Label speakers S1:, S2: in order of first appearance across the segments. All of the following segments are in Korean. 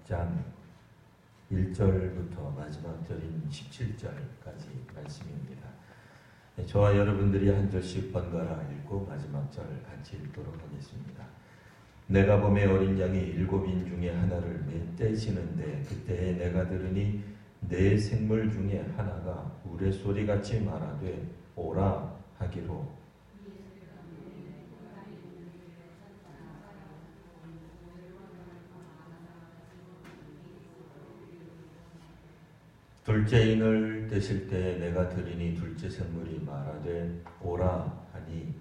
S1: 6장 1절부터 마지막 절인 17절까지 말씀입니다. 저와 여러분들이 한 절씩 번갈아 읽고 마지막 절 같이 읽도록 하겠습니다. 내가 봄에 어린 양이 7인 중에 하나를 멧돼지는데 그때에 내가 들으니 네 생물 중에 하나가 우레소리같이 말하되 오라 하기로 둘째 인을 떼실 때에 내가 들으니 둘째 생물이 말하되 오라 하니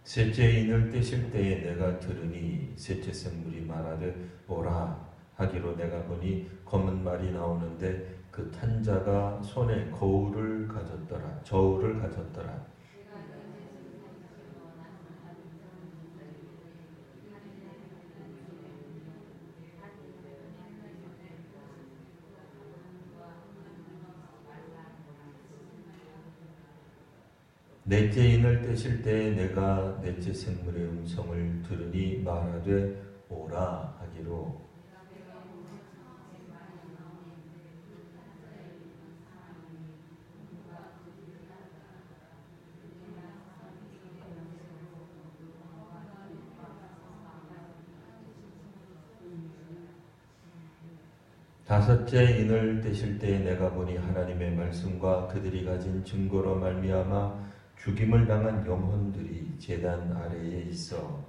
S1: 셋째 인을 떼실 때에 내가 들으니 셋째 생물이 말하되 오라 하기로 내가 보니 검은 말이 나오는데 그 탄 자가 손에 저울을 가졌더라. 넷째 인을 떼실 때에 내가 넷째 생물의 음성을 들으니 말하되 오라 하기로 다섯째 인을 떼실 때에 내가 보니 하나님의 말씀과 그들이 가진 증거로 말미암아 죽임을 당한 영혼들이 제단 아래에 있어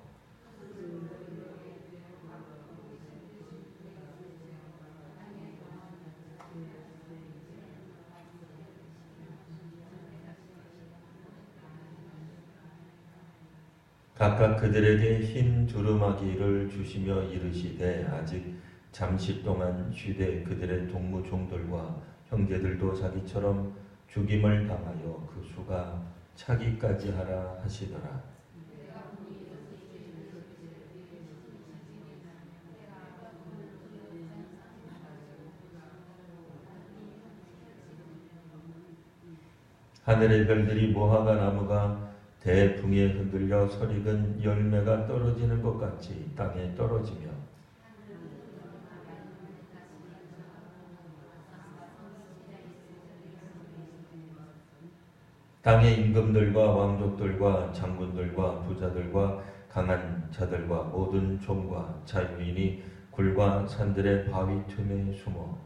S1: 각각 그들에게 흰 두루마기를 주시며 이르시되 아직 잠시 동안 쉬되 그들의 동무종들과 형제들도 자기처럼 죽임을 당하여 그 수가 차기까지 하라 하시더라. 하늘의 별들이 무화과 나무가 대풍에 흔들려 설익은 열매가 떨어지는 것 같이 땅에 떨어지며 땅의 임금들과 왕족들과 장군들과 부자들과 강한 자들과 모든 종과 자유인이 굴과 산들의 바위 틈에 숨어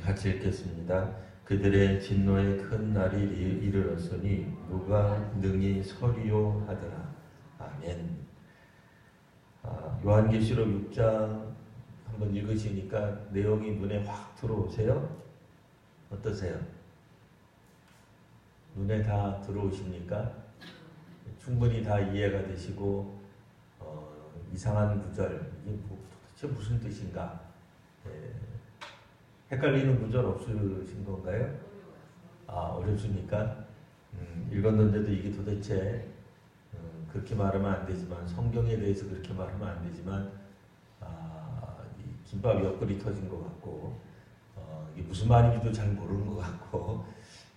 S1: 같이 읽겠습니다. 그들의 진노의 큰 날이 이르렀으니 누가 능히 서리요 하더라. 아멘. 요한계시록 6장 한번 읽으시니까 내용이 눈에 확 들어오세요? 어떠세요? 눈에 다 들어오십니까? 충분히 다 이해가 되시고 이상한 구절 이게 도대체 무슨 뜻인가? 헷갈리는 구절 없으신 건가요? 어렵습니까? 읽었는데도 이게 도대체 그렇게 말하면 안 되지만 성경에 대해서 그렇게 말하면 안 되지만 이 김밥 옆구리 터진 것 같고 이게 무슨 말인지도 잘 모르는 것 같고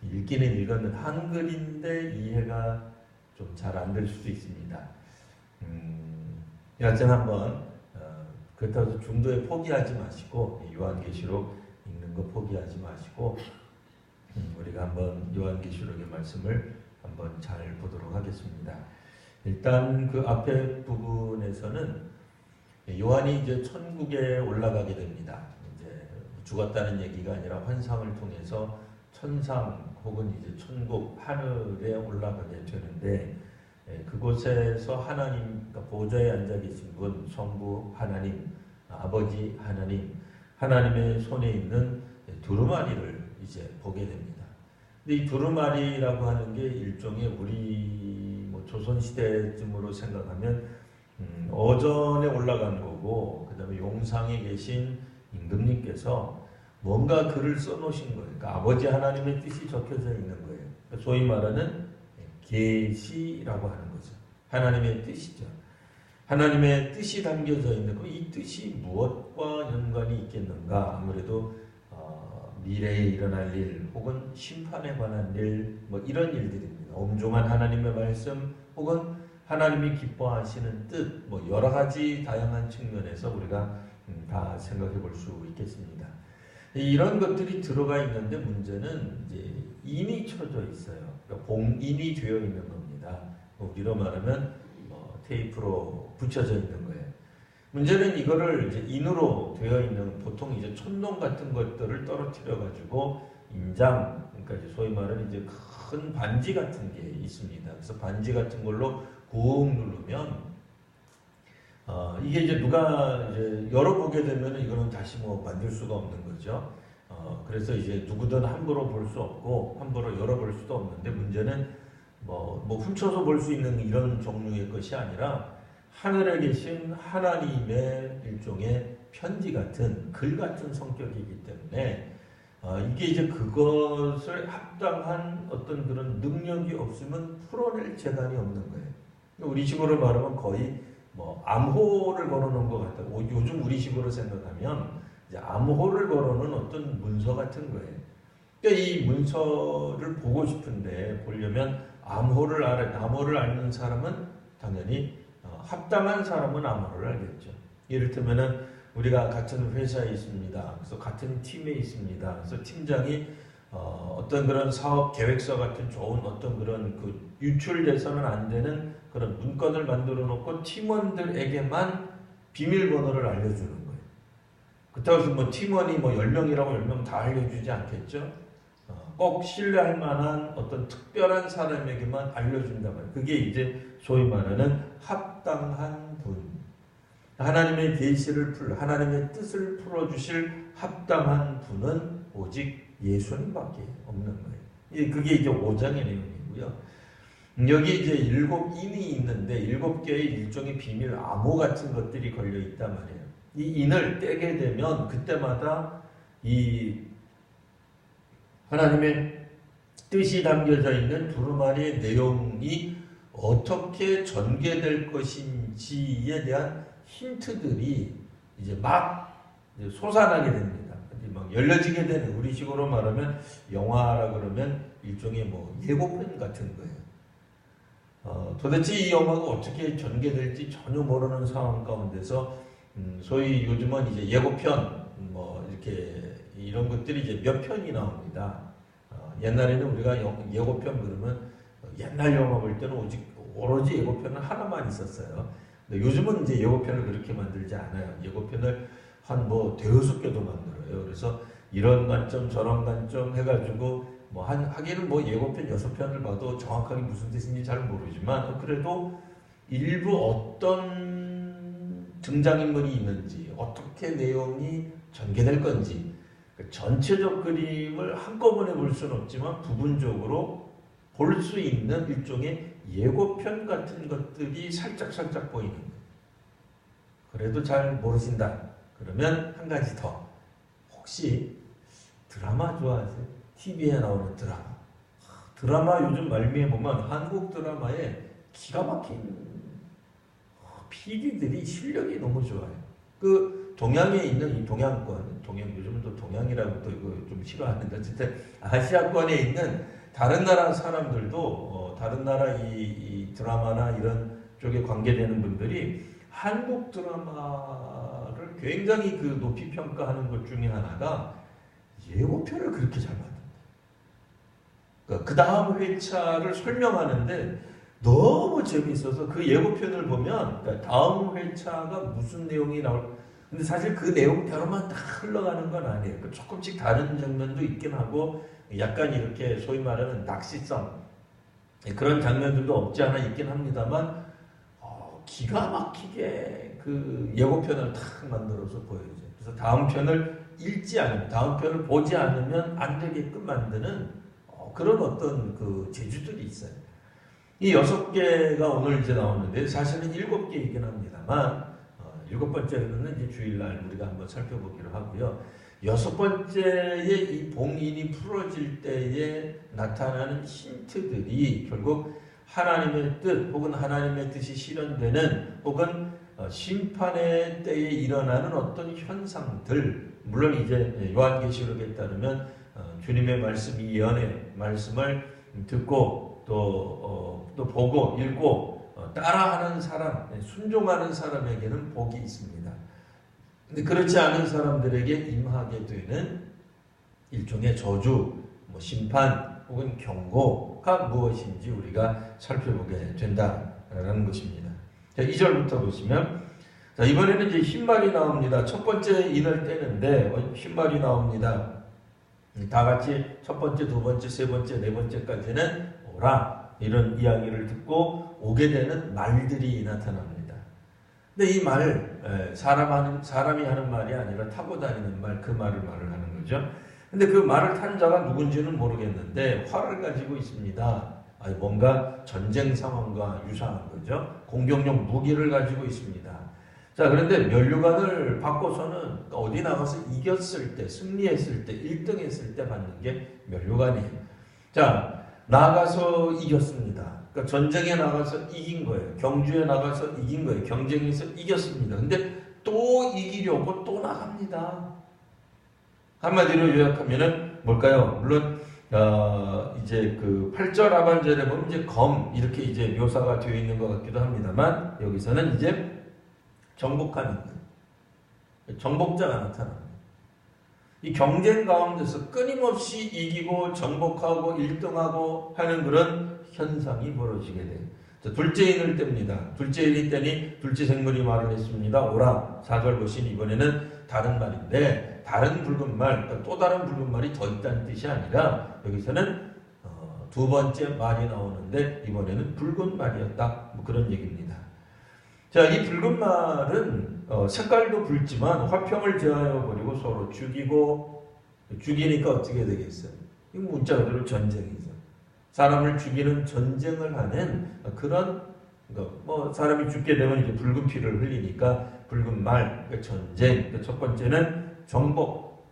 S1: 읽기는 읽었는데 한글인데 이해가 좀 잘 안 될 수도 있습니다. 여하튼 한번 그렇다고 해서 중도에 포기하지 마시고 요한계시록 읽는 거 포기하지 마시고 우리가 한번 요한계시록의 말씀을 한번 잘 보도록 하겠습니다. 일단 그 앞에 부분에서는 요한이 이제 천국에 올라가게 됩니다. 이제 죽었다는 얘기가 아니라 환상을 통해서 천상 혹은 이제 천국 하늘에 올라가게 되는데 그곳에서 하나님 그러니까 보좌에 앉아 계신 분 성부 하나님 아버지 하나님의 손에 있는 두루마리를 이제 보게 됩니다. 근데 이 두루마리라고 하는 게 일종의 우리 조선시대쯤으로 생각하면 어전에 올라간 거고 그 다음에 용상에 계신 임금님께서 뭔가 글을 써놓으신 거예요. 그러니까 아버지 하나님의 뜻이 적혀져 있는 거예요. 그러니까 소위 말하는 계시라고 하는 거죠. 하나님의 뜻이죠. 하나님의 뜻이 담겨져 있는 이 뜻이 무엇과 연관이 있겠는가? 아무래도 미래에 일어날 일 혹은 심판에 관한 일 이런 일들입니다. 엄중한 하나님의 말씀 혹은 하나님이 기뻐하시는 뜻 여러 가지 다양한 측면에서 우리가 다 생각해 볼 수 있겠습니다. 이런 것들이 들어가 있는데 문제는 이제 인이 쳐져 있어요. 그러니까 봉인이 되어 있는 겁니다. 우리로 말하면 테이프로 붙여져 있는 거예요. 문제는 이거를 이제 인으로 되어 있는 보통 이제 촌농 같은 것들을 떨어뜨려 가지고 인장, 그러니까 이제 소위 말하는 이제 큰 반지 같은 게 있습니다. 그래서 반지 같은 걸로 꾹 누르면 이게 이제 누가 이제 열어보게 되면 이거는 다시 만들 수가 없는 거죠. 그래서 이제 누구든 함부로 볼 수 없고 함부로 열어볼 수도 없는데 문제는 훔쳐서 볼 수 있는 이런 종류의 것이 아니라 하늘에 계신 하나님의 일종의 편지 같은 글 같은 성격이기 때문에 이게 이제 그것을 합당한 어떤 그런 능력이 없으면 풀어낼 재간이 없는 거예요. 우리식으로 말하면 거의 암호를 걸어놓은 것 같아요. 요즘 우리식으로 생각하면 이제 암호를 걸어놓은 어떤 문서 같은 거예요. 그러니까 이 문서를 보고 싶은데 보려면 암호를 알는 사람은 당연히 합당한 사람은 암호를 알겠죠. 이를테면은 우리가 같은 회사에 있습니다. 그래서 같은 팀에 있습니다. 그래서 팀장이 어떤 그런 사업 계획서 같은 좋은 어떤 그런 그 유출돼서는 안 되는 그런 문건을 만들어 놓고 팀원들에게만 비밀번호를 알려주는 거예요. 그렇다고 해서 팀원이 10명이라고 10명 다 알려주지 않겠죠. 꼭 신뢰할 만한 어떤 특별한 사람에게만 알려준단 말이에요. 그게 이제 소위 말하는 합당한 분. 하나님의 계시를 하나님의 뜻을 풀어주실 합당한 분은 오직 예수님밖에 없는 거예요. 그게 이제 5장의 내용이고요. 여기 이제 7인이 있는데 7개의 일종의 비밀 암호 같은 것들이 걸려 있단 말이에요. 이 인을 떼게 되면 그때마다 이 하나님의 뜻이 담겨져 있는 두루마리의 내용이 어떻게 전개될 것인지에 대한 힌트들이 이제 막 솟아나게 됩니다. 막 열려지게 되는, 우리식으로 말하면 영화라 그러면 일종의 예고편 같은 거예요. 도대체 이 영화가 어떻게 전개될지 전혀 모르는 상황 가운데서 소위 요즘은 이제 예고편 이렇게 이런 것들이 이제 몇 편이 나옵니다. 옛날에는 우리가 예고편 그러면 옛날 영화 볼 때는 오로지 예고편은 하나만 있었어요. 근데 요즘은 이제 예고편을 그렇게 만들지 않아요. 예고편을 한 대여섯 개도 만들어요. 그래서 이런 관점 저런 관점 해가지고 하기는 예고편 6편을 봐도 정확하게 무슨 뜻인지 잘 모르지만 그래도 일부 어떤 등장인물이 있는지 어떻게 내용이 전개될 건지 전체적 그림을 한꺼번에 볼 수는 없지만 부분적으로 볼 수 있는 일종의 예고편 같은 것들이 살짝 보이는 거예요. 그래도 잘 모르신다. 그러면 한 가지 더. 혹시 드라마 좋아하세요? TV에 나오는 드라마. 드라마 요즘 말미에 보면 한국 드라마에 기가 막힌 PD들이 실력이 너무 좋아요. 그 동양에 있는 이 동양권, 요즘은 또 동양이라고 또 이거 좀 싫어하는데 어쨌든 아시아권에 있는 다른 나라 사람들도 다른 나라 이 드라마나 이런 쪽에 관계되는 분들이 한국 드라마를 굉장히 높이 평가하는 것 중에 하나가 예고편을 그렇게 잘 만든다. 그러니까 그 다음 회차를 설명하는데 너무 재미있어서 그 예고편을 보면 그러니까 다음 회차가 무슨 내용이 근데 사실 그 내용대로만 다 흘러가는 건 아니에요. 조금씩 다른 장면도 있긴 하고 약간 이렇게 소위 말하는 낚시성 그런 장면들도 없지 않아 있긴 합니다만 기가 막히게 그 예고편을 탁 만들어서 보여줘요. 그래서 다음 편을 읽지 않으면, 다음 편을 보지 않으면 안 되게끔 만드는 그런 어떤 그 재주들이 있어요. 이 6개가 오늘 이제 나오는데 사실은 7개이긴 합니다만 7번째는 이제 주일날 우리가 한번 살펴보기로 하고요. 6번째의 이 봉인이 풀어질 때에 나타나는 힌트들이 결국 하나님의 뜻 혹은 하나님의 뜻이 실현되는 혹은 심판의 때에 일어나는 어떤 현상들, 물론 이제 요한계시록에 따르면 주님의 말씀, 이 예언의 말씀을 듣고 또 보고 읽고 따라하는 사람, 순종하는 사람에게는 복이 있습니다. 근데 그렇지 않은 사람들에게 임하게 되는 일종의 저주, 심판 혹은 경고가 무엇인지 우리가 살펴보게 된다라는 것입니다. 자, 2절부터 보시면, 자, 이번에는 이제 흰말이 나옵니다. 첫 번째 인을 떼는데 흰말이 나옵니다. 다 같이 첫 번째, 두 번째, 세 번째, 네 번째까지는 오라, 이런 이야기를 듣고 오게 되는 말들이 나타납니다. 근데 이 말, 사람이 하는 말이 아니라 타고 다니는 말, 그 말을 하는 거죠. 근데 그 말을 탄 자가 누군지는 모르겠는데 활을 가지고 있습니다. 뭔가 전쟁 상황과 유사한 거죠. 공격용 무기를 가지고 있습니다. 자, 그런데 면류관을 받고서는 어디 나가서 이겼을 때, 승리했을 때, 1등 했을 때 받는 게 면류관이에요. 자, 나가서 이겼습니다. 그러니까 전쟁에 나가서 이긴 거예요. 경주에 나가서 이긴 거예요. 경쟁에서 이겼습니다. 근데 또 이기려고 또 나갑니다. 한마디로 요약하면은 뭘까요? 물론 이제 그 8절 하반절에 보면 이제 검 이렇게 이제 묘사가 되어 있는 것 같기도 합니다만, 여기서는 이제 정복하는 거예요. 정복자가 나타납니다. 이 경쟁 가운데서 끊임없이 이기고 정복하고 1등하고 하는 그런 현상이 벌어지게 돼요. 자, 둘째 인을 뗍니다. 둘째 인이 떼니 둘째 생물이 말을 했습니다. 오라. 4절 보시니 이번에는 다른 말인데, 다른 붉은 말, 또 다른 붉은 말이 더 있다는 뜻이 아니라 여기서는 두 번째 말이 나오는데 이번에는 붉은 말이었다, 뭐 그런 얘기입니다. 자, 이 붉은 말은 색깔도 붉지만 화평을 제하여 버리고 서로 죽이니까 어떻게 되겠어요? 이 문자 그대로 전쟁이죠. 사람을 죽이는 전쟁을 하는 그런, 사람이 죽게 되면 이제 붉은 피를 흘리니까 붉은 말, 전쟁. 첫 번째는 정복,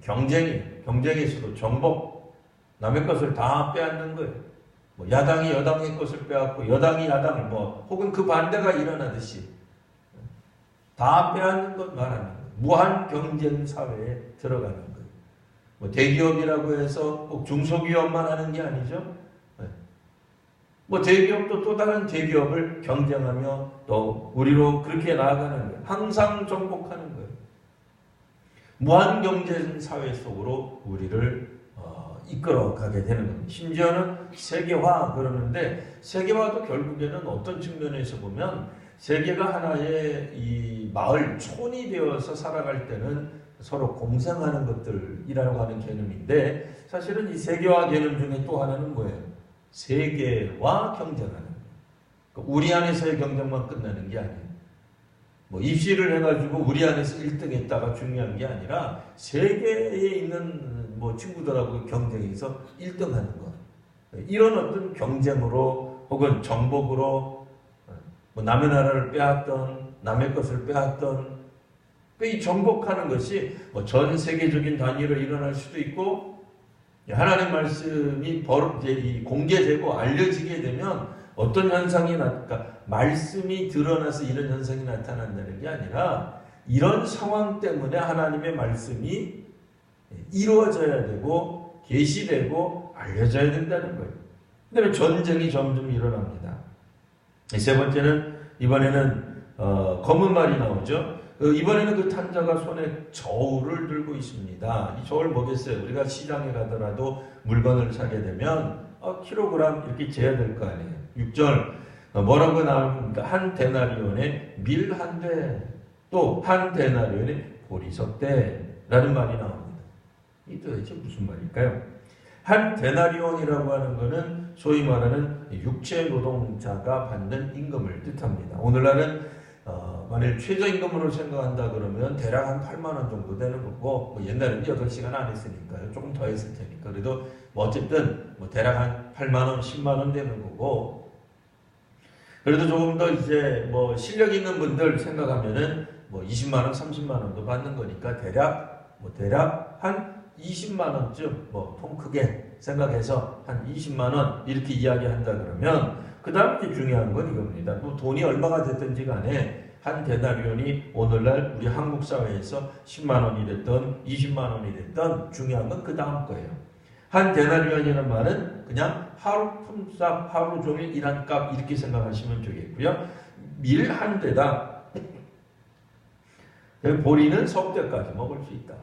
S1: 경쟁에서도 정복, 남의 것을 다 빼앗는 거예요. 야당이 여당의 것을 빼앗고 여당이 야당을 혹은 그 반대가 일어나듯이 다 빼앗는 것 말하는 거예요. 무한 경쟁 사회에 들어가는 거예요. 대기업이라고 해서 꼭 중소기업만 하는 게 아니죠. 대기업도 또 다른 대기업을 경쟁하며 또 우리로 그렇게 나아가는 거예요. 항상 정복하는 거예요. 무한 경쟁 사회 속으로 우리를 이끌어가게 되는 겁니다. 심지어는 세계화 그러는데, 세계화도 결국에는 어떤 측면에서 보면 세계가 하나의 이 마을, 촌이 되어서 살아갈 때는 서로 공생하는 것들이라고 하는 개념인데, 사실은 이 세계화 개념 중에 또 하나는 뭐예요? 세계와 경쟁하는 거예요. 우리 안에서의 경쟁만 끝나는 게 아니에요. 입시를 해가지고 우리 안에서 1등 했다가 중요한 게 아니라 세계에 있는 친구들하고 경쟁에서 1등 하는 것. 이런 어떤 경쟁으로 혹은 정복으로 남의 나라를 빼앗던, 남의 것을 빼앗던, 이 정복하는 것이 전 세계적인 단위로 일어날 수도 있고, 하나님의 말씀이 공개되고 알려지게 되면 어떤 현상이 말씀이 드러나서 이런 현상이 나타난다는 게 아니라 이런 상황 때문에 하나님의 말씀이 이루어져야 되고 계시되고 알려져야 된다는 거예요. 그다음에 전쟁이 점점 일어납니다. 세 번째는 이번에는 검은 말이 나오죠. 이번에는 그 탄자가 손에 저울을 들고 있습니다. 이 저울 뭐겠어요? 우리가 시장에 가더라도 물건을 사게 되면 킬로그램 이렇게 재야 될 거 아니에요. 6절 뭐라고 나옵니까? 한 데나리온에 밀 한 대, 또 한 데나리온에 보리석 대라는 말이 나옵니다. 이 도대체 무슨 말일까요? 한 데나리온이라고 하는 것은 소위 말하는 육체 노동자가 받는 임금을 뜻합니다. 오늘날은 만일 최저임금으로 생각한다 그러면 대략 한 8만 원 정도 되는 거고, 옛날에는 8시간 안 했으니까요. 조금 더 했을 테니까. 그래도 어쨌든 대략 한 8만 원, 10만 원 되는 거고, 그래도 조금 더 이제 실력 있는 분들 생각하면은 20만 원, 30만 원도 받는 거니까 대략 한 20만 원쯤 통 크게 생각해서 한 20만 원 이렇게 이야기한다 그러면 그 다음 게 중요한 건 이겁니다. 뭐 돈이 얼마가 됐든지 간에 한 데나리온이 오늘날 우리 한국 사회에서 10만 원이 됐던 20만 원이 됐던 중요한 건 그 다음 거예요. 한 데나리온이라는 말은 그냥 하루 품삯, 하루 종일 일한 값 이렇게 생각하시면 되겠고요. 밀 한 대당 보리는 석대까지 먹을 수 있다.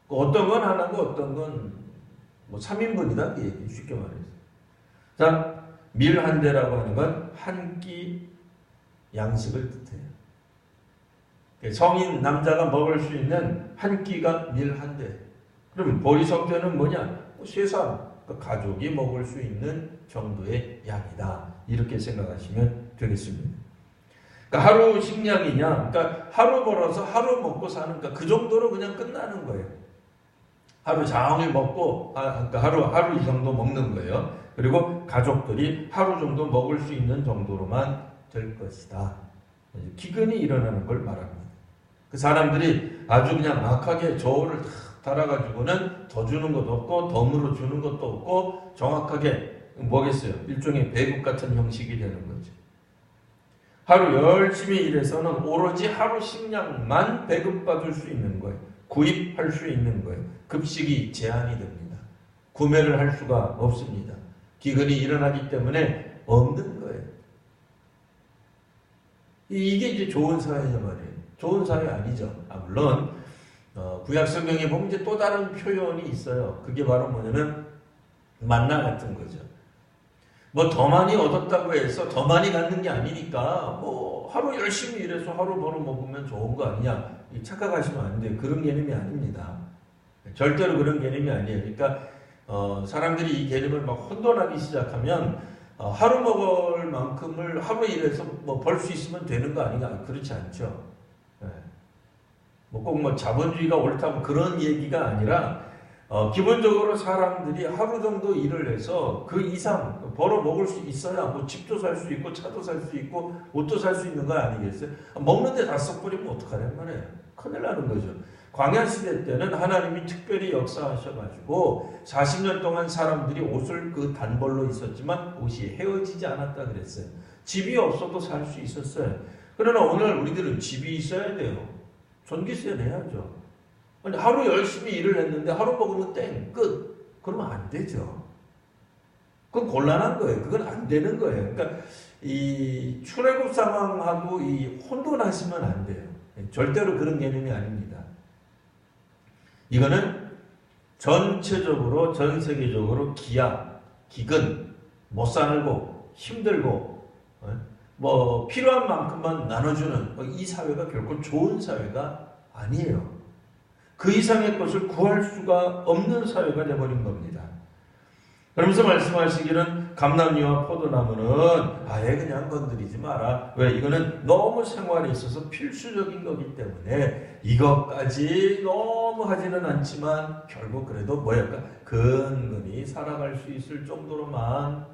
S1: 어떤 건 하나고 어떤 건 뭐 3인분이다. 쉽게 말해서. 자, 밀 한 대라고 하는 건 한 끼 양식을 뜻해요. 성인 남자가 먹을 수 있는 한 끼가 밀 한 대. 그럼 보리 석대는 뭐냐? 세 사람, 가족이 먹을 수 있는 정도의 양이다. 이렇게 생각하시면 되겠습니다. 그러니까 하루 식량이냐? 그러니까 하루 벌어서 하루 먹고 사는가? 그 정도로 그냥 끝나는 거예요. 하루 종일 먹고, 그러니까 하루 이 정도 먹는 거예요. 그리고 가족들이 하루 정도 먹을 수 있는 정도로만 될 것이다. 기근이 일어나는 걸 말합니다. 그 사람들이 아주 그냥 막하게 저울을 달아가지고는 더 주는 것도 없고 덤으로 주는 것도 없고 정확하게 뭐겠어요? 일종의 배급 같은 형식이 되는 거죠. 하루 열심히 일해서는 오로지 하루 식량만 배급받을 수 있는 거예요. 구입할 수 있는 거예요. 급식이 제한이 됩니다. 구매를 할 수가 없습니다. 기근이 일어나기 때문에 없는 거예요. 이게 이제 좋은 사회냐 말이에요. 좋은 사회 아니죠. 물론 구약 성경에 보면 이제 또 다른 표현이 있어요. 그게 바로 뭐냐면 만나 같은 거죠. 뭐 더 많이 얻었다고 해서 더 많이 갖는 게 아니니까 뭐 하루 열심히 일해서 하루 벌어 먹으면 좋은 거 아니냐 착각하시면 안 돼요. 그런 개념이 아닙니다. 절대로 그런 개념이 아니에요. 그러니까 사람들이 이 개념을 막 혼돈하기 시작하면 하루 먹을 만큼을 하루 일해서 뭐 벌 수 있으면 되는 거 아닌가? 그렇지 않죠. 뭐 꼭 뭐 자본주의가 옳다고 그런 얘기가 아니라 기본적으로 사람들이 하루 정도 일을 해서 그 이상 벌어 먹을 수 있어야 뭐 집도 살 수 있고 차도 살 수 있고 옷도 살 수 있는 거 아니겠어요? 먹는데 다 써버리면 어떡하란 말이에요. 큰일 나는 거죠. 광야 시대 때는 하나님이 특별히 역사하셔가지고 40년 동안 사람들이 옷을 그 단벌로 있었지만 옷이 헤어지지 않았다 그랬어요. 집이 없어도 살 수 있었어요. 그러나 오늘 우리들은 집이 있어야 돼요. 전기세 내야죠. 아니, 하루 열심히 일을 했는데 하루 먹으면 땡, 끝. 그러면 안 되죠. 그건 곤란한 거예요. 그건 안 되는 거예요. 그러니까 이 출애굽 상황하고 이 혼돈하시면 안 돼요. 절대로 그런 개념이 아닙니다. 이거는 전체적으로 전 세계적으로 기근, 못 살고 힘들고 뭐 필요한 만큼만 나눠주는 이 사회가 결코 좋은 사회가 아니에요. 그 이상의 것을 구할 수가 없는 사회가 되어버린 겁니다. 그러면서 말씀하시기는 감람류와 포도나무는 아예 그냥 건드리지 마라. 왜? 이거는 너무 생활에 있어서 필수적인 거기 때문에 이것까지 너무 하지는 않지만 결국 그래도 뭐랄까 근근히 살아갈 수 있을 정도로만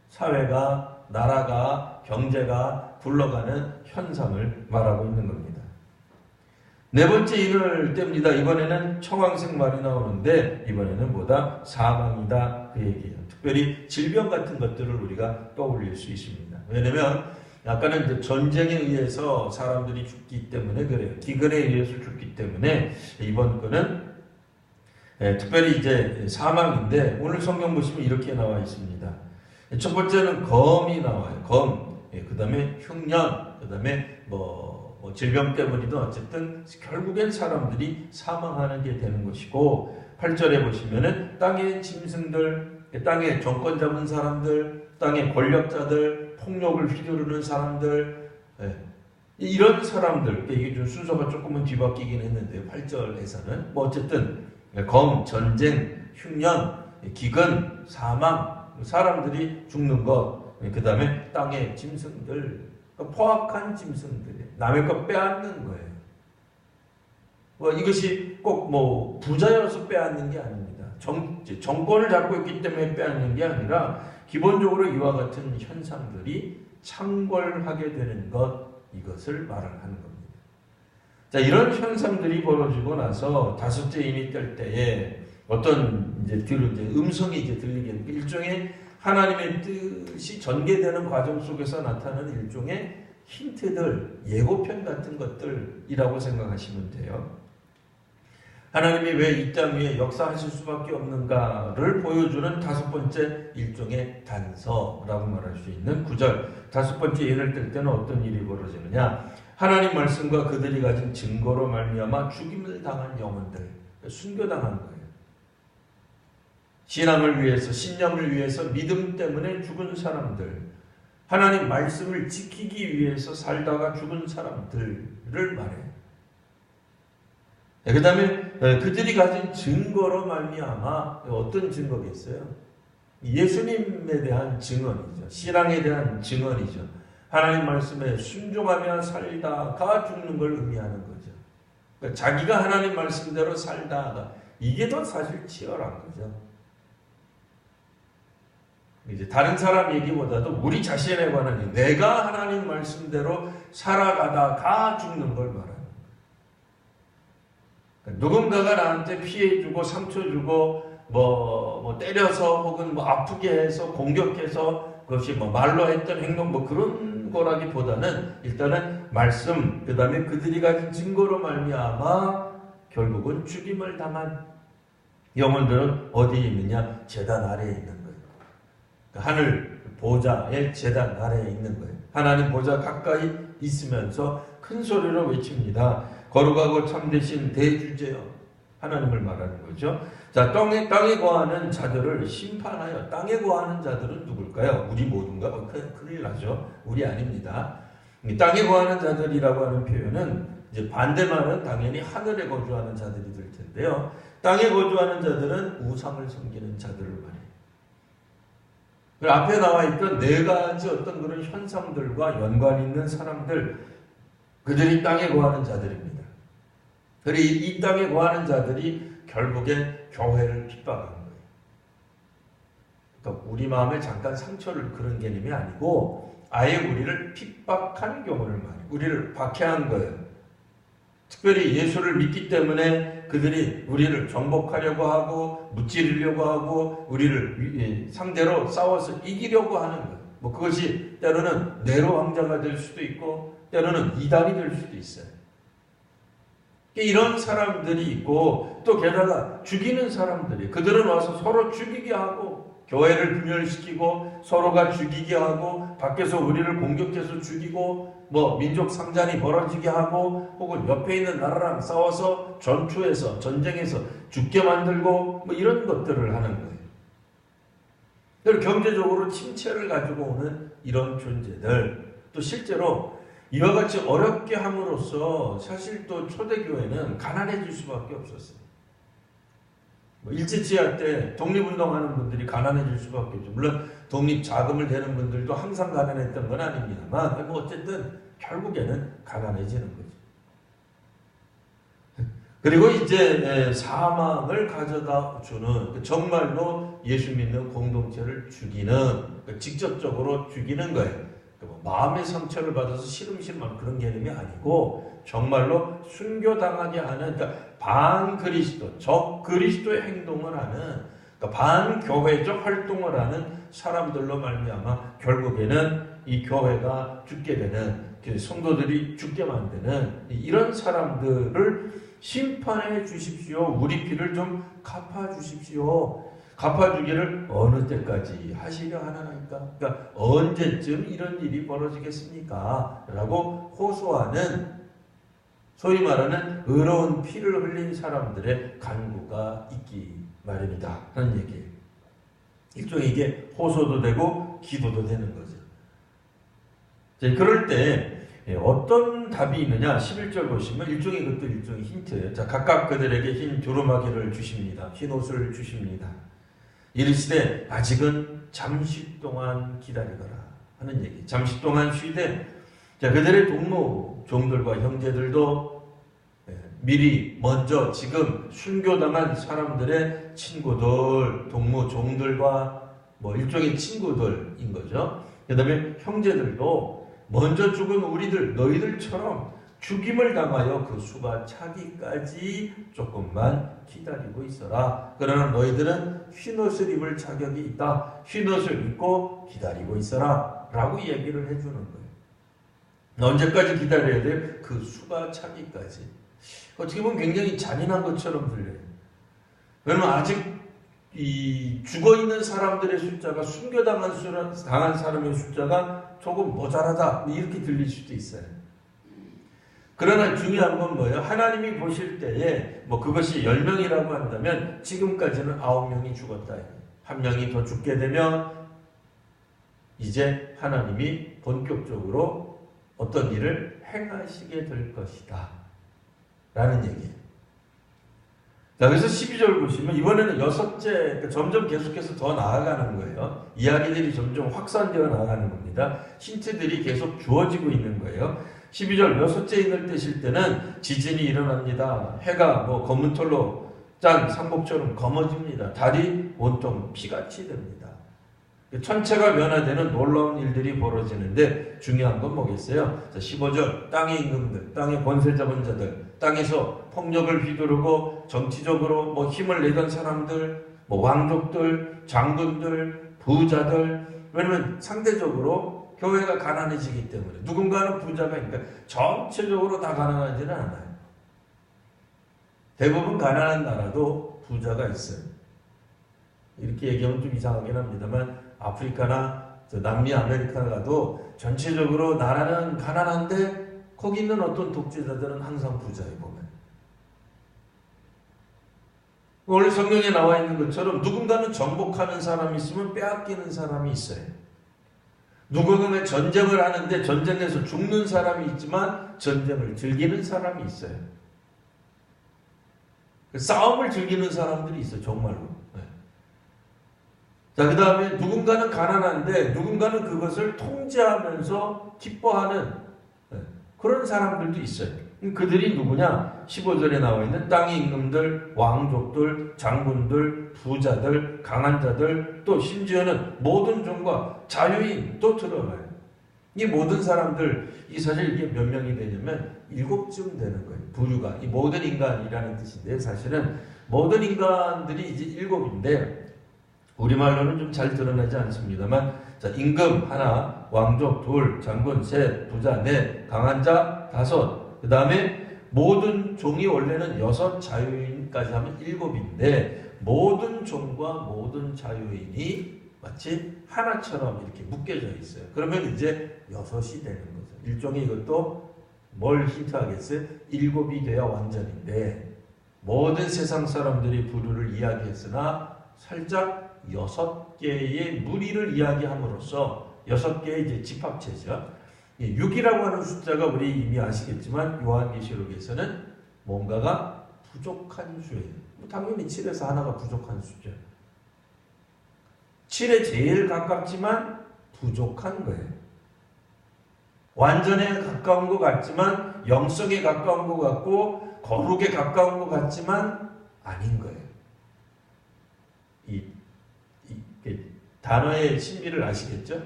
S1: 사회가 나라가 경제가 굴러가는 현상을 말하고 있는 겁니다. 네 번째 이럴 때입니다. 이번에는 청황색 말이 나오는데 이번에는 뭐다? 사망이다 그 얘기예요. 특별히 질병 같은 것들을 우리가 떠올릴 수 있습니다. 왜냐하면 아까는 이제 전쟁에 의해서 사람들이 죽기 때문에 그래요. 기근에 의해서 죽기 때문에 이번 거는 특별히 이제 사망인데 오늘 성경 보시면 이렇게 나와 있습니다. 첫 번째는 검이 나와요. 검. 그 다음에 흉년. 그 다음에 질병 때문이든 어쨌든 결국엔 사람들이 사망하는 게 되는 것이고 8절에 보시면은 땅의 짐승들, 땅에 정권 잡은 사람들, 땅의 권력자들, 폭력을 휘두르는 사람들 이런 사람들 이게 좀 순서가 조금은 뒤바뀌긴 했는데 8절에서는 뭐 어쨌든 검, 전쟁, 흉년, 기근, 사망 사람들이 죽는 것 그 다음에 땅의 짐승들 포악한 짐승들이 남의 것 빼앗는 거예요. 이것이 꼭 부자여서 빼앗는 게 아닙니다. 정권을 잡고 있기 때문에 빼앗는 게 아니라 기본적으로 이와 같은 현상들이 창궐하게 되는 이것을 말하는 겁니다. 자, 이런 현상들이 벌어지고 나서 다섯째 인이 뜰 때에 어떤 이제 음성이 이제 들리게 일종의 하나님의 뜻이 전개되는 과정 속에서 나타나는 일종의 힌트들, 예고편 같은 것들이라고 생각하시면 돼요. 하나님이 왜 이 땅 위에 역사하실 수밖에 없는가를 보여주는 다섯 번째 일종의 단서라고 말할 수 있는 구절. 다섯 번째 예를 들 때는 어떤 일이 벌어지느냐? 하나님 말씀과 그들이 가진 증거로 말미암아 죽임을 당한 영혼들, 순교당한 거예요. 신앙을 위해서, 신념을 위해서 믿음 때문에 죽은 사람들, 하나님 말씀을 지키기 위해서 살다가 죽은 사람들을 말해요. 그 다음에 그들이 가진 증거로 말미암아 어떤 증거겠어요? 예수님에 대한 증언이죠. 신앙에 대한 증언이죠. 하나님 말씀에 순종하며 살다가 죽는 걸 의미하는 거죠. 그러니까 자기가 하나님 말씀대로 살다가 이게 더 사실 치열한 거죠. 이제 다른 사람 얘기보다도 우리 자신에 관한 내가 하나님 말씀대로 살아가다가 죽는 걸 말하는 거예요. 누군가가 나한테 피해주고 상처주고 뭐 때려서 혹은 뭐 아프게 해서 공격해서 그것이 뭐 말로 했던 행동 뭐 그런 거라기보다는 일단은 말씀 그 다음에 그들이 가진 증거로 말미암아 결국은 죽임을 당한 영혼들은 어디에 있느냐? 제단 아래에 있는 거예요. 하늘 보좌의 제단 아래에 있는 거예요. 하나님 보좌 가까이 있으면서 큰 소리로 외칩니다. 거룩하고 참되신 대주제여. 하나님을 말하는 거죠. 자, 땅에 거하는 자들을 심판하여. 땅에 거하는 자들은 누굴까요? 우리 모두인가? 큰일 나죠. 우리 아닙니다. 땅에 거하는 자들이라고 하는 표현은 이제 반대말은 당연히 하늘에 거주하는 자들이 될 텐데요. 땅에 거주하는 자들은 우상을 섬기는 자들을 말해요. 앞에 나와 있던 네 가지 어떤 그런 현상들과 연관 있는 사람들, 그들이 땅에 거하는 자들입니다. 그리고 이 땅에 거하는 자들이 결국엔 교회를 핍박하는 거예요. 그러니까 우리 마음에 잠깐 상처를 그런 개념이 아니고 아예 우리를 핍박한 경우를 말해요. 우리를 박해한 거예요. 특별히 예수를 믿기 때문에 그들이 우리를 정복하려고 하고 무찌르려고 하고 우리를 상대로 싸워서 이기려고 하는 거예요. 뭐 그것이 때로는 네로 왕자가 될 수도 있고 때로는 이단이 될 수도 있어요. 이런 사람들이 있고 또 게다가 죽이는 사람들이 그들은 와서 서로 죽이게 하고 교회를 분열시키고 서로가 죽이게 하고 밖에서 우리를 공격해서 죽이고 뭐 민족 상잔이 벌어지게 하고 혹은 옆에 있는 나라랑 싸워서 전투에서 전쟁에서 죽게 만들고 뭐 이런 것들을 하는 거예요. 그리고 경제적으로 침체를 가지고 오는 이런 존재들 또 실제로 이와 같이 어렵게 함으로써 사실 또 초대교회는 가난해질 수밖에 없었어요. 뭐 일제치하 때 독립운동하는 분들이 가난해질 수밖에 없죠. 물론 독립자금을 대는 분들도 항상 가난했던 건 아닙니다만 뭐 어쨌든 결국에는 가난해지는 거죠. 그리고 이제 사망을 가져다 주는 정말로 예수 믿는 공동체를 죽이는 직접적으로 죽이는 거예요. 마음의 상처를 받아서 시름시름하는 그런 개념이 아니고 정말로 순교당하게 하는 그러니까 반그리스도, 적그리스도의 행동을 하는 그러니까 반교회적 활동을 하는 사람들로 말미암아 결국에는 이 교회가 죽게 되는 성도들이 죽게 만드는 이런 사람들을 심판해 주십시오. 우리 피를 좀 갚아 주십시오. 갚아주기를 어느 때까지 하시려 하나니까? 그러니까 언제쯤 이런 일이 벌어지겠습니까? 라고 호소하는 소위 말하는 의로운 피를 흘린 사람들의 간구가 있기 마련이다 하는 얘기예요. 일종의 이게 호소도 되고 기도도 되는 거죠. 그럴 때 어떤 답이 있느냐? 11절 보시면 일종의 그것도 일종의 힌트예요. 자, 각각 그들에게 흰 두루마기를 주십니다. 흰 옷을 주십니다. 이르시되 아직은 잠시 동안 기다리거라 하는 얘기. 잠시 동안 쉬되 자, 그들의 동무 종들과 형제들도 미리 먼저 지금 순교당한 사람들의 친구들, 동무 종들과 뭐 일종의 친구들인 거죠. 그 다음에 형제들도 먼저 죽은 우리들 너희들처럼 죽임을 당하여 그 수가 차기까지 조금만 기다리고 있어라. 그러나 너희들은 흰옷을 입을 자격이 있다. 흰옷을 입고 기다리고 있어라. 라고 얘기를 해주는 거예요. 언제까지 기다려야 돼? 그 수가 차기까지. 어떻게 보면 굉장히 잔인한 것처럼 들려요. 왜냐면 아직 이 죽어있는 사람들의 숫자가 순교당한 사람의 숫자가 조금 모자라다. 이렇게 들릴 수도 있어요. 그러나 중요한 건 뭐예요? 하나님이 보실 때에 뭐 그것이 10명이라고 한다면 지금까지는 9명이 죽었다. 1명이 더 죽게 되면 이제 하나님이 본격적으로 어떤 일을 행하시게 될 것이다. 라는 얘기예요. 자, 그래서 12절 보시면 이번에는 6째, 점점 계속해서 더 나아가는 거예요. 이야기들이 점점 확산되어 나아가는 겁니다. 힌트들이 계속 주어지고 있는 거예요. 12절 6째 인을 떼실 때는 지진이 일어납니다. 해가 검은 털로 짠 상복처럼 검어집니다. 달이 온통 피같이 됩니다. 천체가 변화되는 놀라운 일들이 벌어지는데 중요한 건 뭐겠어요? 자, 15절 땅의 임금들, 땅의 권세 잡은 자들, 땅에서 폭력을 휘두르고 정치적으로 힘을 내던 사람들, 왕족들, 장군들, 부자들. 왜냐면 상대적으로 교회가 가난해지기 때문에 누군가는 부자가 있으니까 전체적으로 다 가난하지는 않아요. 대부분 가난한 나라도 부자가 있어요. 이렇게 얘기하면 좀 이상하긴 합니다만 아프리카나 남미 아메리카 가도 전체적으로 나라는 가난한데 거기 있는 어떤 독재자들은 항상 부자예요. 보면 원래 성경에 나와 있는 것처럼 누군가는 정복하는 사람이 있으면 빼앗기는 사람이 있어요. 누군가는 전쟁을 하는데 전쟁에서 죽는 사람이 있지만 전쟁을 즐기는 사람이 있어요. 싸움을 즐기는 사람들이 있어요. 정말로. 자, 그 다음에 누군가는 가난한데 누군가는 그것을 통제하면서 기뻐하는 그런 사람들도 있어요. 그들이 누구냐? 15절에 나와 있는 땅의 임금들, 왕족들, 장군들, 부자들, 강한 자들, 또 심지어는 모든 종과 자유인도 들어가요. 이 모든 사람들, 이 사실 이게 몇 명이 되냐면 7쯤 되는 거예요. 부류가. 이 모든 인간이라는 뜻인데 사실은 모든 인간들이 이제 7인데 우리말로는 좀 잘 드러나지 않습니다만, 자, 임금 하나, 왕족 둘, 장군 셋, 부자 넷, 강한 자 5, 그 다음에 모든 종이 원래는 6, 자유인까지 하면 7인데 모든 종과 모든 자유인이 마치 하나처럼 이렇게 묶여져 있어요. 그러면 이제 6이 되는 거죠. 일종의 이것도 뭘 힌트하겠어요? 7이 돼야 완전인데 모든 세상 사람들이 부류를 이야기했으나 살짝 6개의 무리를 이야기함으로써 6개의 이제 집합체죠. 6이라고 하는 숫자가 우리 이미 아시겠지만 요한계시록에서는 뭔가가 부족한 수예요. 당연히 7에서 하나가 부족한 수죠. 7에 제일 가깝지만 부족한 거예요. 완전에 가까운 것 같지만 영성에 가까운 것 같고 거룩에 가까운 것 같지만 아닌 거예요. 이 단어의 신비를 아시겠죠?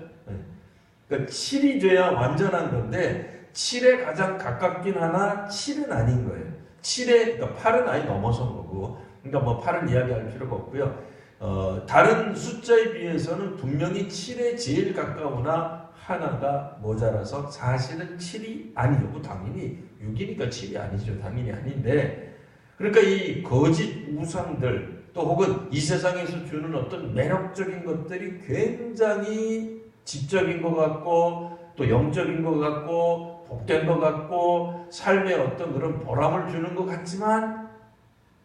S1: 그러니까 7이 돼야 완전한 건데 7에 가장 가깝긴 하나 7은 아닌 거예요. 7에 그러니까 8은 아예 넘어선 거고, 그러니까 8은 이야기할 필요가 없고요. 다른 숫자에 비해서는 분명히 7에 제일 가까우나 하나가 모자라서 사실은 7이 아니고 당연히 6이니까 7이 아니죠. 당연히 아닌데, 그러니까 이 거짓 우상들 또 혹은 이 세상에서 주는 어떤 매력적인 것들이 굉장히 지적인 것 같고 또 영적인 것 같고 복된 것 같고 삶에 어떤 그런 보람을 주는 것 같지만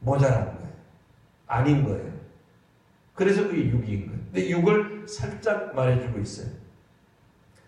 S1: 모자란 거예요. 아닌 거예요. 그래서 그게 6인 거예요. 근데 6을 살짝 말해주고 있어요.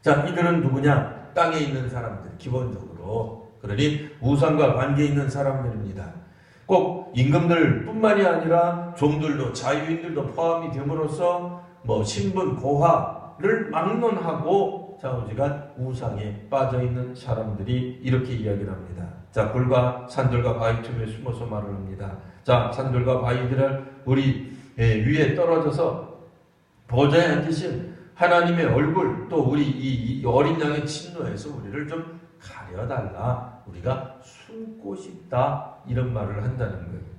S1: 자, 이들은 누구냐? 땅에 있는 사람들, 기본적으로. 그러니 우상과 관계 있는 사람들입니다. 꼭 임금들 뿐만이 아니라 종들도 자유인들도 포함이 됨으로써 신분 고하를 막론하고 좌우지간 우상에 빠져있는 사람들이 이렇게 이야기를 합니다. 자, 굴과 산들과 바위 틈에 숨어서 말을 합니다. 자, 산들과 바위들을 우리 위에 떨어져서 보좌에 앉으신 하나님의 얼굴, 또 우리 이 어린 양의 친노에서 우리를 좀 가려달라. 우리가 숨고 싶다. 이런 말을 한다는 거예요.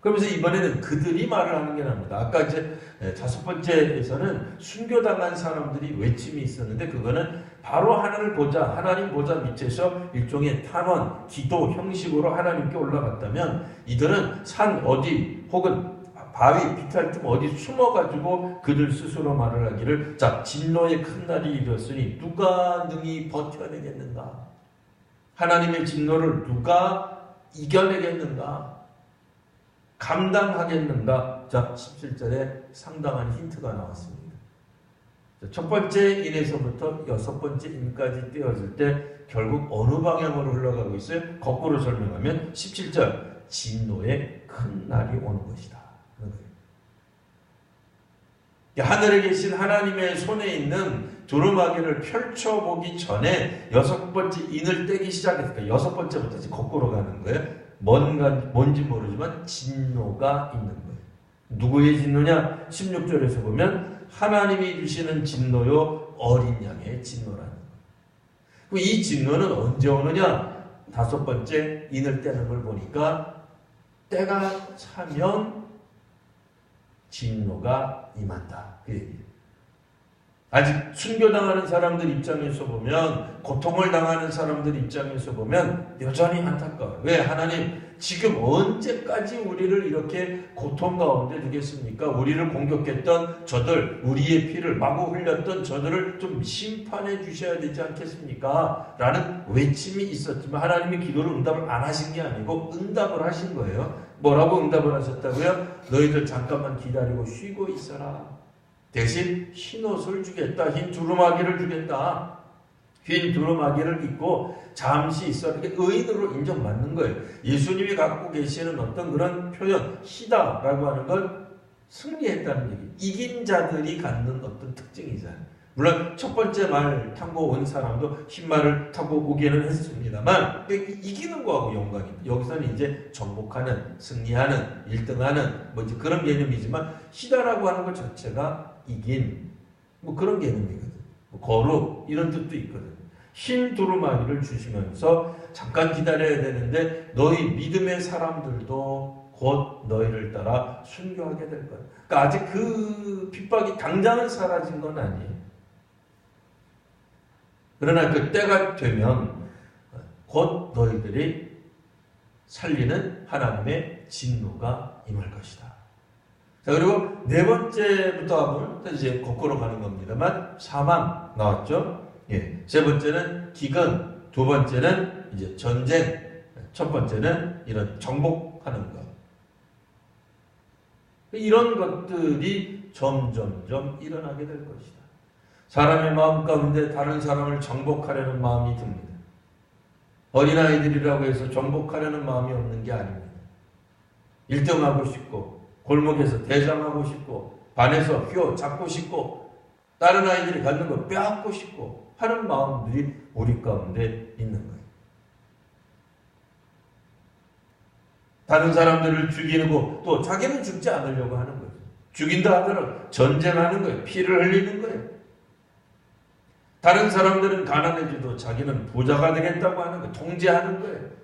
S1: 그러면서 이번에는 그들이 말을 하는 게 납니다. 아까 이제 5번째에서는 순교당한 사람들이 외침이 있었는데 그거는 바로 하나님 보좌 밑에서 일종의 탄원, 기도 형식으로 하나님께 올라갔다면 이들은 산 어디 혹은 바위 비탈 틈 어디 숨어가지고 그들 스스로 말을 하기를 자 진노의 큰 날이 이르렀으니 누가 능히 버텨내겠는가? 하나님의 진노를 누가 이겨내겠는가? 감당하겠는가? 자 17절에 상당한 힌트가 나왔습니다. 첫 번째 인에서부터 6번째 인까지 띄어질 때 결국 어느 방향으로 흘러가고 있어요? 거꾸로 설명하면 17절 진노의 큰 날이 오는 것이다. 하늘에 계신 하나님의 손에 있는 두루마기를 펼쳐보기 전에 6번째 인을 떼기 시작했으니까 6번째부터 거꾸로 가는 거예요. 뭔지 모르지만 진노가 있는 거예요. 누구의 진노냐? 16절에서 보면 하나님이 주시는 진노요 어린 양의 진노라는 거예요. 이 진노는 언제 오느냐? 5번째 인을 떼는 걸 보니까 때가 차면 진노가 임한다. 그 얘기예요. 아직 순교당하는 사람들 입장에서 보면 고통을 당하는 사람들 입장에서 보면 여전히 안타까워요. 왜? 하나님 지금 언제까지 우리를 이렇게 고통 가운데 두겠습니까? 우리를 공격했던 저들, 우리의 피를 마구 흘렸던 저들을 좀 심판해 주셔야 되지 않겠습니까? 라는 외침이 있었지만 하나님이 기도를 응답을 안 하신 게 아니고 응답을 하신 거예요. 뭐라고 응답을 하셨다고요? 너희들 잠깐만 기다리고 쉬고 있어라. 대신 흰옷을 주겠다. 흰 두루마기를 주겠다. 흰 두루마기를 입고 잠시 있어라. 이게 의인으로 인정받는 거예요. 예수님이 갖고 계시는 어떤 그런 표현, 희다라고 하는 건 승리했다는 얘기. 이긴 자들이 갖는 어떤 특징이잖아요. 물론 첫 번째 말 타고 온 사람도 흰 말을 타고 오기는 했습니다만 이기는 거하고 연관입니다. 여기서는 이제 정복하는, 승리하는, 1등하는 뭐 이제 그런 개념이지만 희다라고 하는 것 자체가 이긴 뭐 그런 개념이거든. 뭐 거룩 이런 뜻도 있거든. 흰 두루마기를 주시면서 잠깐 기다려야 되는데 너희 믿음의 사람들도 곧 너희를 따라 순교하게 될 거야. 그러니까 아직 그 핍박이 당장은 사라진 건 아니에요. 그러나 그 때가 되면 곧 너희들이 살리는 하나님의 진노가 임할 것이다. 자, 그리고 네 번째부터 하면 이제 거꾸로 가는 겁니다만 사망 나왔죠? 예. 세 번째는 기근, 두 번째는 이제 전쟁, 첫 번째는 이런 정복하는 것. 이런 것들이 점점점 일어나게 될 것이다. 사람의 마음 가운데 다른 사람을 정복하려는 마음이 듭니다. 어린아이들이라고 해서 정복하려는 마음이 없는 게 아닙니다. 1등하고 싶고 골목에서 대장하고 싶고 반에서 휘어 잡고 싶고 다른 아이들이 갖는 거 빼앗고 싶고 하는 마음들이 우리 가운데 있는 거예요. 다른 사람들을 죽이고 또 자기는 죽지 않으려고 하는 거죠. 죽인다 하더라도 전쟁하는 거예요. 피를 흘리는 거예요. 다른 사람들은 가난해져도 자기는 부자가 되겠다고 하는 거예요. 통제하는 거예요.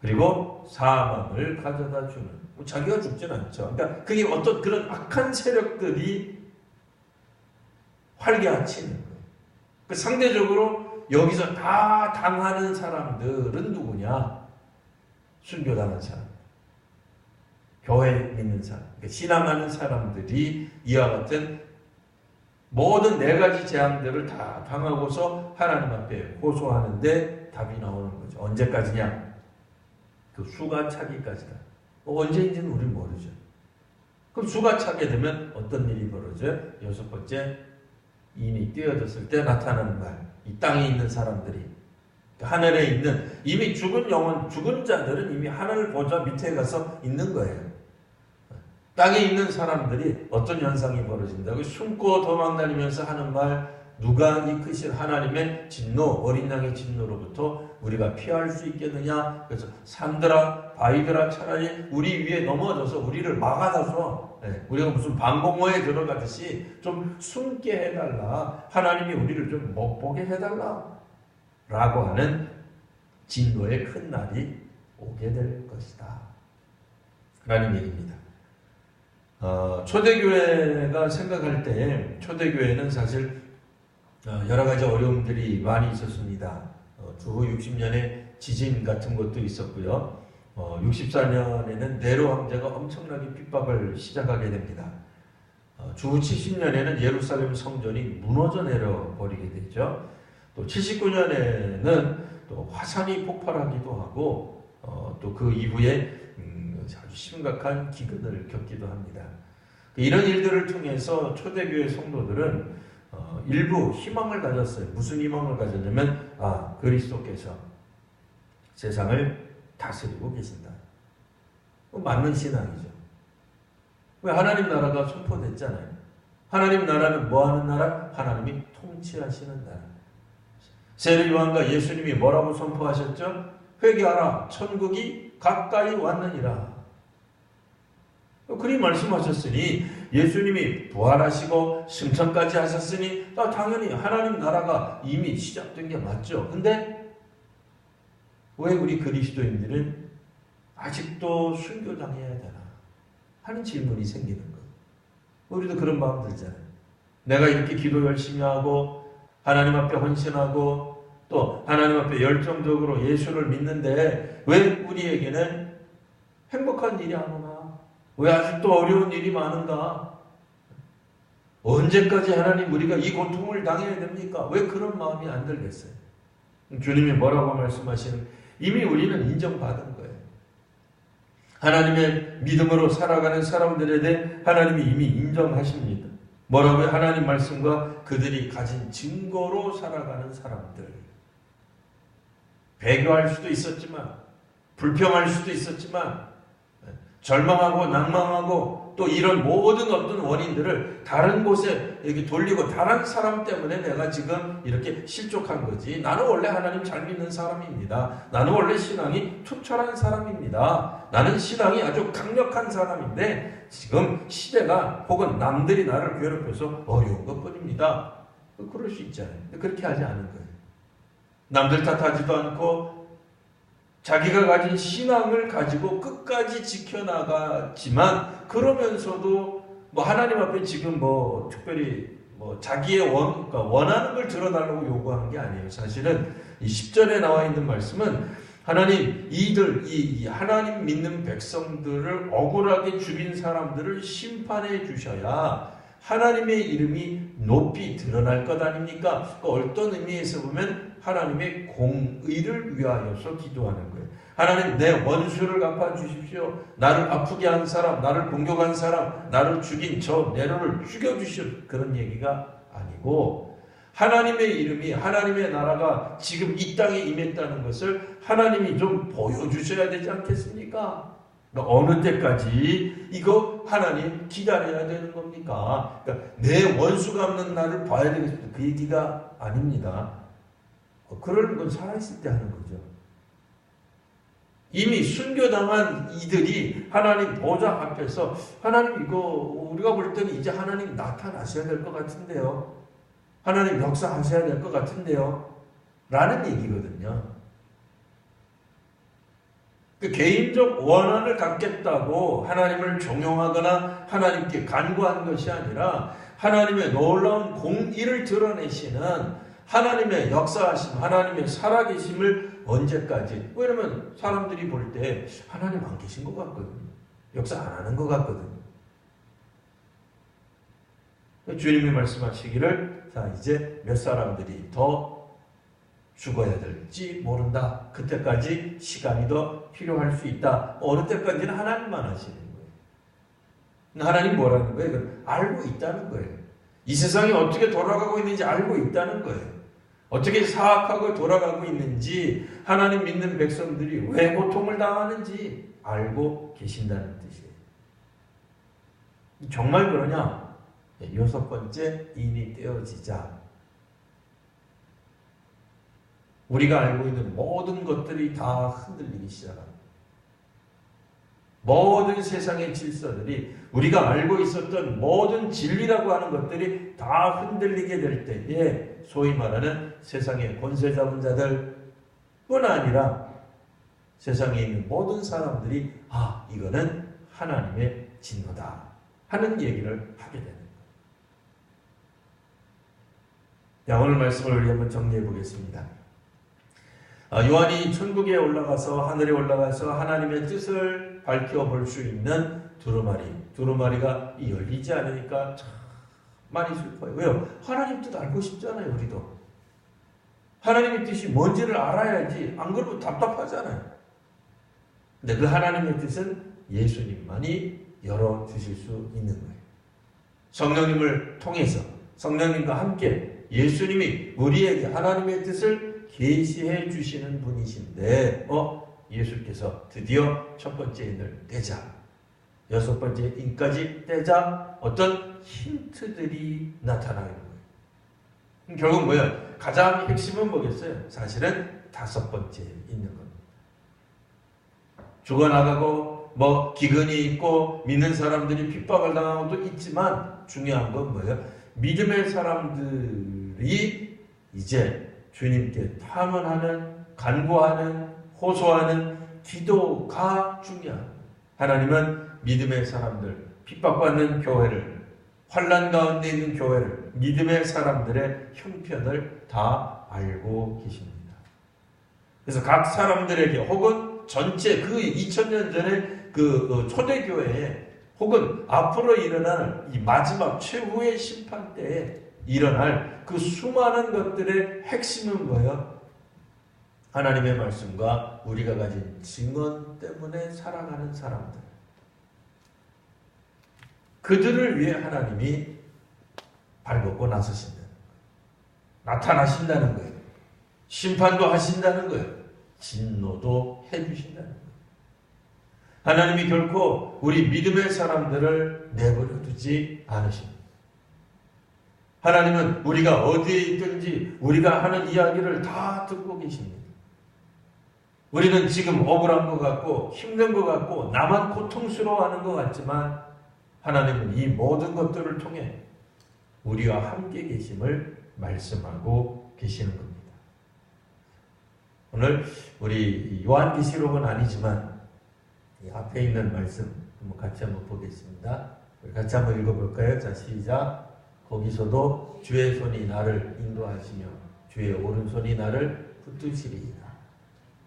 S1: 그리고 사망을 가져다 주는. 자기가 죽진 않죠. 그러니까 그게 어떤 그런 악한 세력들이 활개치는 거예요. 그 상대적으로 여기서 다 당하는 사람들은 누구냐? 순교당한 사람. 교회 믿는 사람. 그러니까 신앙하는 사람들이 이와 같은 모든 네 가지 재앙들을 다 당하고서 하나님 앞에 호소하는데 답이 나오는 거죠. 언제까지냐? 그 수가 차기까지다. 언제인지는 우리는 모르죠. 그럼 수가 차게 되면 어떤 일이 벌어져요? 여섯 번째, 인이 띄어졌을 때 나타나는 말. 이 땅에 있는 사람들이, 하늘에 있는 이미 죽은 영혼, 죽은 자들은 이미 하늘 보좌 밑에 가서 있는 거예요. 땅에 있는 사람들이 어떤 현상이 벌어진다고? 숨고 도망다니면서 하는 말, 누가 이 크신 하나님의 진노, 어린 양의 진노로부터 우리가 피할 수 있겠느냐? 그래서 산들아, 바위들아, 차라리 우리 위에 넘어져서 우리를 막아놔서 우리가 무슨 방공호에 들어가듯이 좀 숨게 해달라. 하나님이 우리를 좀 못 보게 해달라. 라고 하는 진노의 큰 날이 오게 될 것이다. 라는 얘기입니다. 초대교회가 생각할 때 초대교회는 사실 여러 가지 어려움들이 많이 있었습니다. 주후 60년에 지진 같은 것도 있었고요. 64년에는 네로 황제가 엄청나게 핍박을 시작하게 됩니다. 주후 70년에는 예루살렘 성전이 무너져 내려버리게 되죠. 또 79년에는 또 화산이 폭발하기도 하고 또 그 이후에 아주 심각한 기근을 겪기도 합니다. 이런 일들을 통해서 초대교회 성도들은 일부 희망을 가졌어요. 무슨 희망을 가졌냐면 그리스도께서 세상을 다스리고 계신다. 맞는 신앙이죠. 왜 하나님 나라가 선포됐잖아요. 하나님 나라는 뭐하는 나라? 하나님이 통치하시는 나라. 세례 요한과 예수님이 뭐라고 선포하셨죠? 회개하라, 천국이 가까이 왔느니라. 그리 말씀하셨으니 예수님이 부활하시고 승천까지 하셨으니 당연히 하나님 나라가 이미 시작된 게 맞죠. 근데 왜 우리 그리스도인들은 아직도 순교당해야 되나 하는 질문이 생기는 거예요. 우리도 그런 마음 들잖아요. 내가 이렇게 기도 열심히 하고 하나님 앞에 헌신하고 또 하나님 앞에 열정적으로 예수를 믿는데 왜 우리에게는 행복한 일이 안 오나? 왜 아직도 어려운 일이 많은가? 언제까지 하나님 우리가 이 고통을 당해야 됩니까? 왜 그런 마음이 안 들겠어요? 주님이 뭐라고 말씀하시는? 이미 우리는 인정받은 거예요. 하나님의 믿음으로 살아가는 사람들에 대해 하나님이 이미 인정하십니다. 뭐라고요? 하나님 말씀과 그들이 가진 증거로 살아가는 사람들. 배교할 수도 있었지만 불평할 수도 있었지만 절망하고 낭망하고 또 이런 모든 어떤 원인들을 다른 곳에 이렇게 돌리고 다른 사람 때문에 내가 지금 이렇게 실족한 거지. 나는 원래 하나님 잘 믿는 사람입니다. 나는 원래 신앙이 투철한 사람입니다. 나는 신앙이 아주 강력한 사람인데 지금 시대가 혹은 남들이 나를 괴롭혀서 어려운 것뿐입니다. 그럴 수 있잖아요. 그렇게 하지 않은 거예요. 남들 탓하지도 않고 자기가 가진 신앙을 가지고 끝까지 지켜나가지만 그러면서도 하나님 앞에 지금 특별히 자기의 원하는 걸 들어달라고 요구하는 게 아니에요. 사실은 이 10절에 나와 있는 말씀은 하나님 이 하나님 믿는 백성들을 억울하게 죽인 사람들을 심판해 주셔야 하나님의 이름이 높이 드러날 것 아닙니까? 어떤 의미에서 보면 하나님의 공의를 위하여서 기도하는 거예요. 하나님 내 원수를 갚아주십시오. 나를 아프게 한 사람, 나를 공격한 사람, 나를 죽인 저 네로를 죽여주시오. 그런 얘기가 아니고 하나님의 이름이 하나님의 나라가 지금 이 땅에 임했다는 것을 하나님이 좀 보여주셔야 되지 않겠습니까? 어느 때까지 이거 하나님 기다려야 되는 겁니까? 그러니까 내 원수 갚는 날을 봐야 되겠습니다. 그 얘기가 아닙니다. 그런 건 살아있을 때 하는 거죠. 이미 순교당한 이들이 하나님 보좌 앞에서 하나님 이거 우리가 볼 때는 이제 하나님 나타나셔야 될 것 같은데요. 하나님 역사하셔야 될 것 같은데요. 라는 얘기거든요. 그 개인적 원한을 갖겠다고 하나님을 종용하거나 하나님께 간구한 것이 아니라 하나님의 놀라운 공의를 드러내시는 하나님의 역사하심, 하나님의 살아계심을 언제까지? 왜냐면 사람들이 볼 때 하나님 안 계신 것 같거든요. 역사 안 하는 것 같거든요. 주님이 말씀하시기를 이제 몇 사람들이 더 죽어야 될지 모른다. 그때까지 시간이 더 필요할 수 있다. 어느 때까지는 하나님만 하시는 거예요. 하나님 뭐라는 거예요? 알고 있다는 거예요. 이 세상이 어떻게 돌아가고 있는지 알고 있다는 거예요. 어떻게 사악하고 돌아가고 있는지 하나님 믿는 백성들이 왜 고통을 당하는지 알고 계신다는 뜻이에요. 정말 그러냐? 6번째 인이 떼어지자 우리가 알고 있는 모든 것들이 다 흔들리기 시작합니다. 모든 세상의 질서들이 우리가 알고 있었던 모든 진리라고 하는 것들이 다 흔들리게 될 때에 소위 말하는 세상의 권세 잡은 자들뿐 아니라 세상에 있는 모든 사람들이 이거는 하나님의 진노다 하는 얘기를 하게 되는 거예요. 오늘 말씀을 우리 한번 정리해 보겠습니다. 요한이 천국에 올라가서 하늘에 올라가서 하나님의 뜻을 밝혀볼 수 있는 두루마리가 열리지 않으니까 참 많이 슬퍼요. 왜요? 하나님 뜻 알고 싶잖아요. 우리도 하나님의 뜻이 뭔지를 알아야지, 안 그러면 답답하잖아요. 근데 그 하나님의 뜻은 예수님만이 열어주실 수 있는 거예요. 성령님을 통해서 성령님과 함께 예수님이 우리에게 하나님의 뜻을 계시해 주시는 분이신데 예수께서 드디어 첫 번째 인을 떼자, 여섯 번째 인까지 떼자 어떤 힌트들이 나타나는 거예요. 결국 뭐예요? 가장 핵심은 뭐겠어요? 사실은 다섯 번째 있는 겁니다. 죽어나가고 기근이 있고 믿는 사람들이 핍박을 당하는 것도 있지만 중요한 건 뭐예요? 믿음의 사람들이 이제 주님께 탄원하는, 간구하는, 호소하는 기도가 중요합니다. 하나님은 믿음의 사람들, 핍박받는 교회를, 환난 가운데 있는 교회를, 믿음의 사람들의 형편을 다 알고 계십니다. 그래서 각 사람들에게 혹은 전체 그 2000년 전에 그 초대교회에 혹은 앞으로 일어날 이 마지막 최후의 심판 때에 일어날 그 수많은 것들의 핵심은 뭐예요? 하나님의 말씀과 우리가 가진 증언 때문에 살아가는 사람들. 그들을 위해 하나님이 발벗고 나서신다는 거예요. 나타나신다는 거예요. 심판도 하신다는 거예요. 진노도 해주신다는 거예요. 하나님이 결코 우리 믿음의 사람들을 내버려 두지 않으십니다. 하나님은 우리가 어디에 있든지 우리가 하는 이야기를 다 듣고 계십니다. 우리는 지금 억울한 것 같고 힘든 것 같고 나만 고통스러워하는 것 같지만 하나님은 이 모든 것들을 통해 우리와 함께 계심을 말씀하고 계시는 겁니다. 오늘 우리 요한계시록은 아니지만 이 앞에 있는 말씀 같이 한번 보겠습니다. 우리 같이 한번 읽어볼까요? 자, 시작. 거기서도 주의 손이 나를 인도하시며 주의 오른손이 나를 붙드시리이다.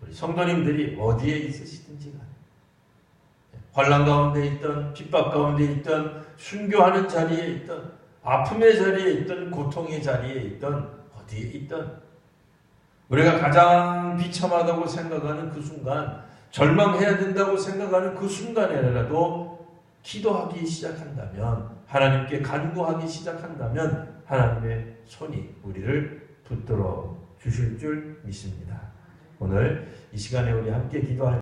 S1: 우리 성도님들이 어디에 있으시든지 간에 환난 가운데 있던 핍박 가운데 있던 순교하는 자리에 있던 아픔의 자리에 있던 고통의 자리에 있던 어디에 있던 우리가 가장 비참하다고 생각하는 그 순간, 절망해야 된다고 생각하는 그 순간에라도 기도하기 시작한다면, 하나님께 간구하기 시작한다면 하나님의 손이 우리를 붙들어 주실 줄 믿습니다. 오늘 이 시간에 우리 함께 기도할